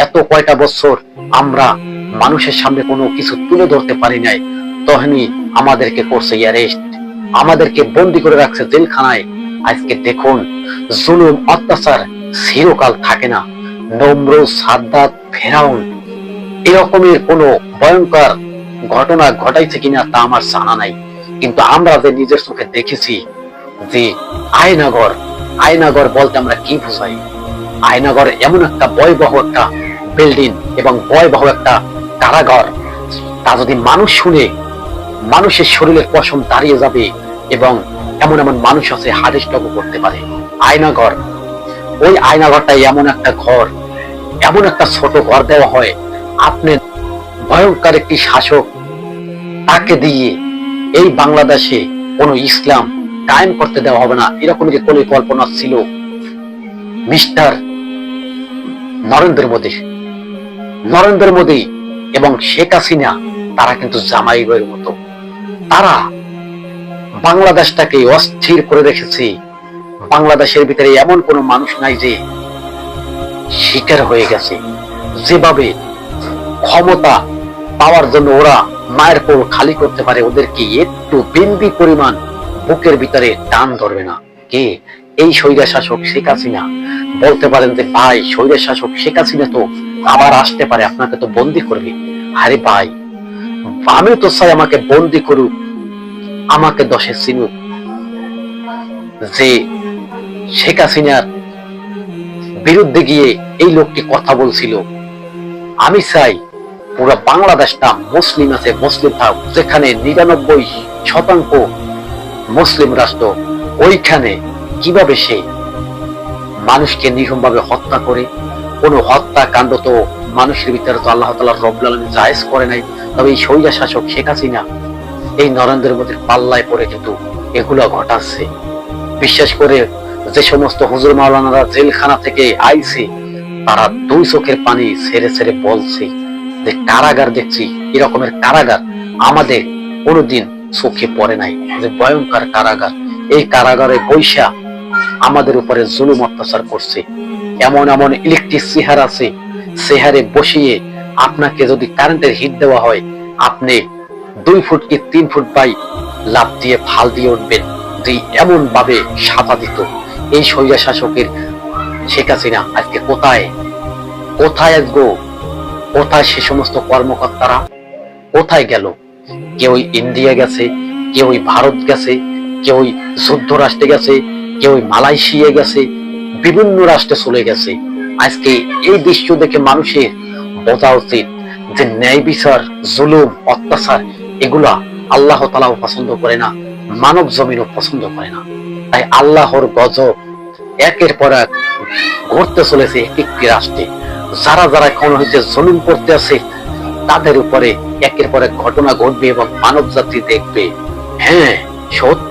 এত কয়টা বছর আমরা মানুষের সামনে কোনো কিছু তুলে ধরতে পারি নাই, তখনই আমাদেরকে করছে অ্যারেস্ট, আমাদেরকে বন্দি করে রাখছে জেলখানায়। আজকে দেখুন, জুলুম অত্যাচার চিরকাল থাকে না। নমরুদ, সাদ্দাত, ফেরাউন এরকমের কোন ভয়ঙ্কর ঘটনা ঘটাইছে কিনা তা আমার জানা নাই, কিন্তু আমরা যে নিজের চোখে দেখেছি যে আয়নাগর, আয়নাগর বলতে আমরা কি বুঝাই? আয়নাগর এমন একটা ভয়াবহ একটা বিল্ডিং এবং ভয়াবহ একটা কারাগার, তা যদি মানুষ শুনে মানুষের শরীরের পশম দাঁড়িয়ে যাবে, এবং এমন এমন মানুষ আছে হার্ট স্ট্রোক করতে পারে। আয়নাগর, ওই আয়নাঘরটাই এমন একটা ঘর, এমন একটা ছোট ঘর দেওয়া হয়, আপনি ভয়ঙ্কর একটি শাসক, তাকে দিয়ে এই বাংলাদেশে কোন ইসলাম কায়েম করতে দেওয়া হবে না, এরকম যে পরিকল্পনা ছিল মিস্টার নরেন্দ্র মোদী এবং শেখ হাসিনা। তারা কিন্তু জামাই বইয়ের মতো, তারা বাংলাদেশটাকে অস্থির করে রেখেছে। বাংলাদেশের ভিতরে এমন কোন মানুষ নাই যে শিকার হয়ে গেছে। যেভাবে ক্ষমতা পাওয়ার জন্য ওরা মায়ের কোল খালি করতে পারে, ওদেরকে একটু বিন্দু পরিমাণ বুকের ভিতরে টান ধরবে না। কে? এই স্বৈরা শাসক শেখ হাসিনা। বলতে পারেন যে ভাই, স্বৈরা শাসক শেখ হাসিনা তো আবার আসতে পারে, আপনাকে তো বন্দি করবে। আরে ভাই, আমি তো চাই আমাকে বন্দি করুক, আমাকে দশে চিনুক। যে শেখ হাসিনার বিরুদ্ধে গিয়ে এই লোকটি কথা বলছিল, আমি চাই পুরো বাংলাদেশটা মুসলিম আছে, মুসলিম থাক, যেখানে 99% মুসলিম রাষ্ট্র, ওইখানে কিভাবে সে মানুষকে নির্মমভাবে হত্যা করে। কোন হত্যাকাণ্ড তো মানুষের ভিতরে তো আল্লাহ তাআলা রব্বুল আলামিন জায়েজ করে নাই। তবে এই স্বৈরা শাসক শেখ হাসিনা এই নরেন্দ্র মোদীর পাল্লায় পড়ে কিন্তু এগুলো ঘটাচ্ছে। বিশেষ করে যে সমস্ত হুজুর মাওলানারা জেলখানা থেকে আইছে, তারা দুই চোখের পানি ছেড়ে ছেড়ে বলছে যে কারাগার দেখছি, এরকমের কারাগার আমাদের কোনোদিন চোখে পড়ে নাই, যে ভয়ঙ্কর কারাগার। এই কারাগারে বৈশা আমাদের উপরে জুলুম অত্যাচার করছে। এমন এমন ইলেকট্রিক চেহার আছে, চেহারে বসিয়ে আপনাকে যদি কারেন্টের হিট দেওয়া হয়, আপনি 2 ফুট কি 3 ফুট বাই লাফ দিয়ে ফাল দিয়ে উঠবেন, যে এমন ভাবে সাথা দিত। এই স্বৈরা শাসকের শেখ হাসিনা আজকে কোথায়? কোথায় আসবো? কোথায় সে সমস্ত কর্মকর্তারা? কোথায় গেল? কেউ ইন্ডিয়া গেছে, কেউ ভারত গেছে, কেউ যুক্তরাষ্ট্রে গেছে, কেউ মালয়েশিয়া গেছে, বিভিন্ন রাষ্ট্রে চলে গেছে। আজকে এই দৃশ্য দেখে মানুষের বোঝা উচিত যে ন্যায় বিচার, জুলুম, অত্যাচার এগুলা আল্লাহ তাআলাও পছন্দ করে না, মানব জমিনও পছন্দ করে না। তাই আল্লাহর গজব একের পর এক ঘটতে চলেছে একটি রাষ্ট্রে। যারা যারা কোন হইতে জুলুম করতে আছে, তাদের উপরে একের পর এক ঘটনা ঘটবে এবং মানব জাতি দেখবে, হ্যাঁ সত্যি